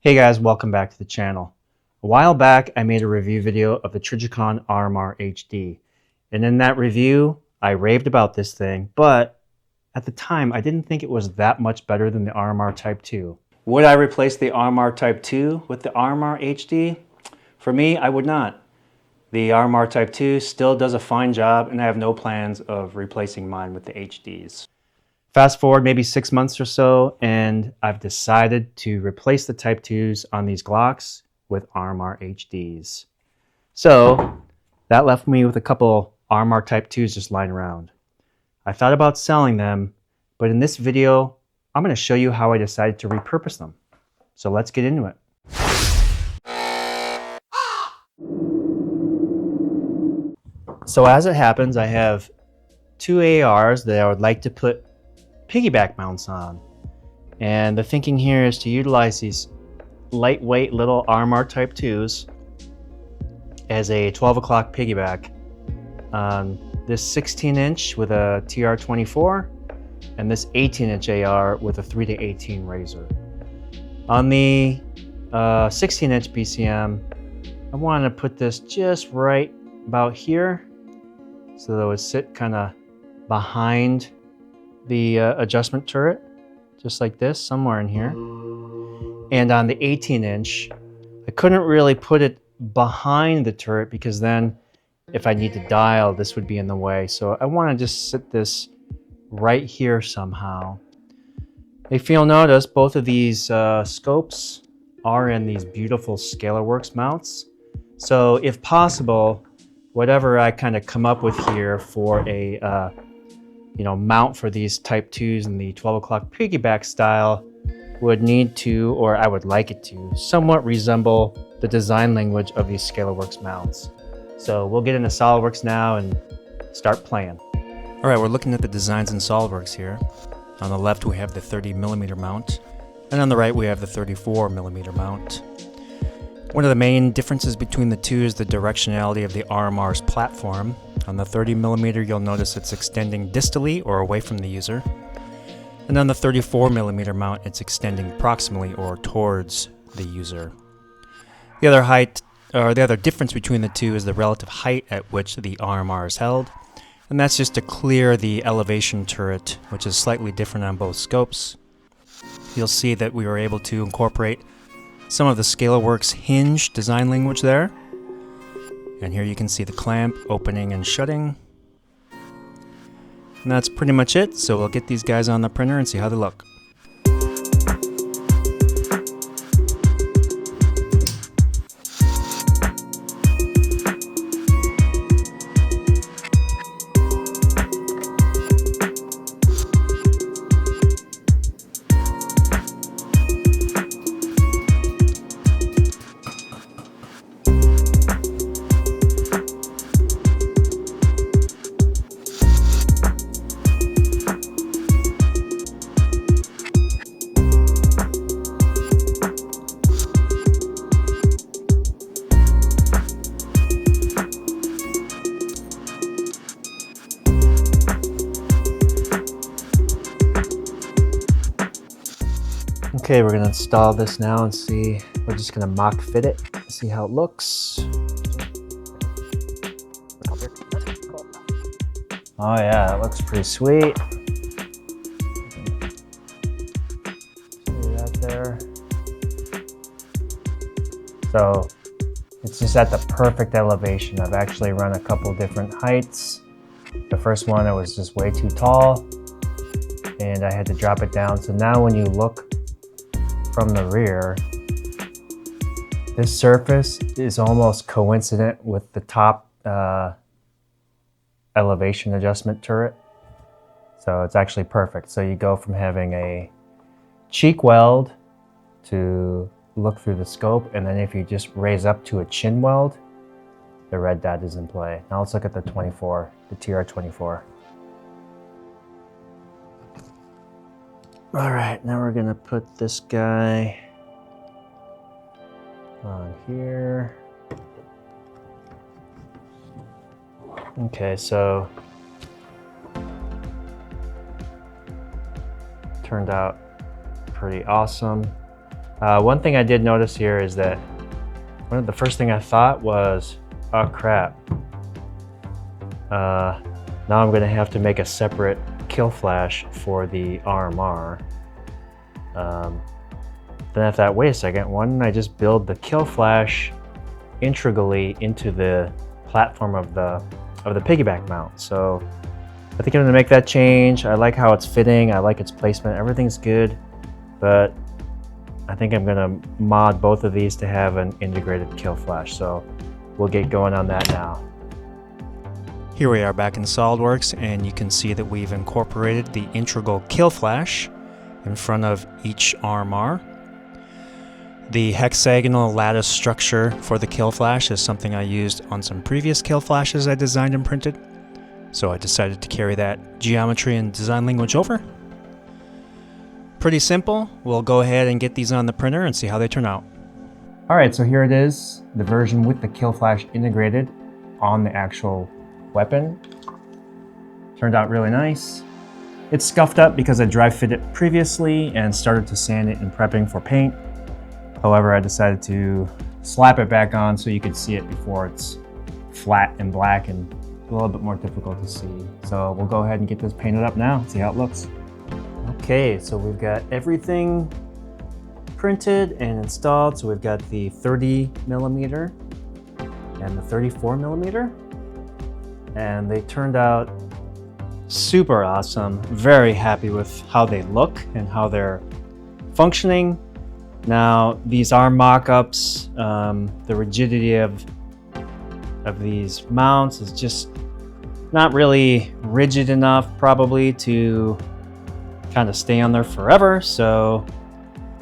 Hey guys, welcome back to the channel. A while back, I made a review video of the Trijicon RMR HD. And in that review, I raved about this thing, but at the time, I didn't think it was that much better than the RMR Type 2. Would I replace the RMR Type 2 with the RMR HD? For me, I would not. The RMR Type 2 still does a fine job, and I have no plans of replacing mine with the HDs. Fast forward maybe 6 months or so, and I've decided to replace the Type 2s on these Glocks with RMR HDs. So that left me with a couple RMR Type 2s just lying around. I thought about selling them, but in this video, I'm going to show you how I decided to repurpose them. So let's get into it. So as it happens, I have two ARs that I would like to put piggyback mounts on. And the thinking here is to utilize these lightweight little RMR Type 2s as a 12 o'clock piggyback on this 16-inch with a TR24 and this 18-inch AR with a 3-18 razor. On the 16-inch BCM, I want to put this just right about here so that it would sit kind of behind the adjustment turret, just like this, somewhere in here. And on the 18-inch, I couldn't really put it behind the turret because then if I need to dial, this would be in the way. So I want to just sit this right here somehow. If you'll notice, both of these scopes are in these beautiful Scalarworks mounts. So if possible, whatever I kind of come up with here for a mount for these Type 2s in the 12 o'clock piggyback style would need to, or I would like it to, somewhat resemble the design language of these Scalarworks mounts. So we'll get into SolidWorks now and start playing. All right, we're looking at the designs in SolidWorks here. On the left, we have the 30mm mount, and on the right, we have the 34mm mount. One of the main differences between the two is the directionality of the RMR's platform. On the 30mm, you'll notice it's extending distally or away from the user. And on the 34mm mount, it's extending proximally or towards the user. The other difference between the two is the relative height at which the RMR is held. And that's just to clear the elevation turret, which is slightly different on both scopes. You'll see that we were able to incorporate some of the Scalarworks hinge design language there. And here you can see the clamp opening and shutting. And that's pretty much it, so we'll get these guys on the printer and see how they look. Okay, we're gonna install this now and see, we're just gonna mock fit it, see how it looks. Oh yeah, that looks pretty sweet. See that there? So it's just at the perfect elevation. I've actually run a couple different heights. The first one, it was just way too tall and I had to drop it down. So now when you look from the rear, this surface is almost coincident with the top elevation adjustment turret. So it's actually perfect. So you go from having a cheek weld to look through the scope, and then if you just raise up to a chin weld, the red dot is in play. Now let's look at the 24, the TR24. All right, now we're gonna put this guy on here. Okay, so turned out pretty awesome. One thing I did notice here is that the first thing I thought was, oh crap. Now I'm going to have to make a separate kill flash for the RMR. Then I thought, wait a second, why didn't I just build the kill flash integrally into the platform of the piggyback mount? So I think I'm going to make that change. I like how it's fitting. I like its placement. Everything's good, but I think I'm going to mod both of these to have an integrated kill flash. So we'll get going on that now. Here we are back in SolidWorks, and you can see that we've incorporated the integral kill flash in front of each RMR. The hexagonal lattice structure for the kill flash is something I used on some previous kill flashes I designed and printed, so I decided to carry that geometry and design language over. Pretty simple. We'll go ahead and get these on the printer and see how they turn out. Alright, so here it is, the version with the kill flash integrated on the actual weapon. Turned out really nice. It's scuffed up because I dry fit it previously and started to sand it in prepping for paint. However, I decided to slap it back on so you could see it before it's flat and black and a little bit more difficult to see. So we'll go ahead and get this painted up now, see how it looks. Okay, so we've got everything printed and installed. So we've got the 30mm and the 34mm. And they turned out super awesome. Very happy with how they look and how they're functioning. Now, these are mock-ups. The rigidity of these mounts is just not really rigid enough probably to kind of stay on there forever. So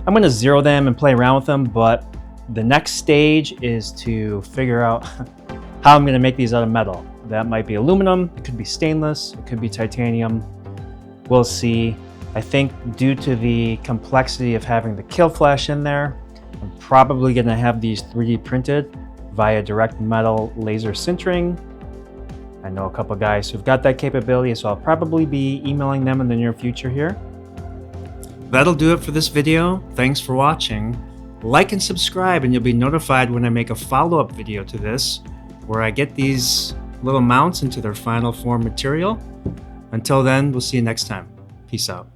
I'm going to zero them and play around with them, but the next stage is to figure out how I'm going to make these out of metal. That might be aluminum, it could be stainless, it could be titanium. We'll see. I think due to the complexity of having the kill flash in there, I'm probably going to have these 3D printed via direct metal laser sintering. I know a couple guys who've got that capability, so I'll probably be emailing them in the near future here. That'll do it for this video. Thanks for watching. Like and subscribe and you'll be notified when I make a follow-up video to this, where I get these little mounts into their final form material. Until then, we'll see you next time. Peace out.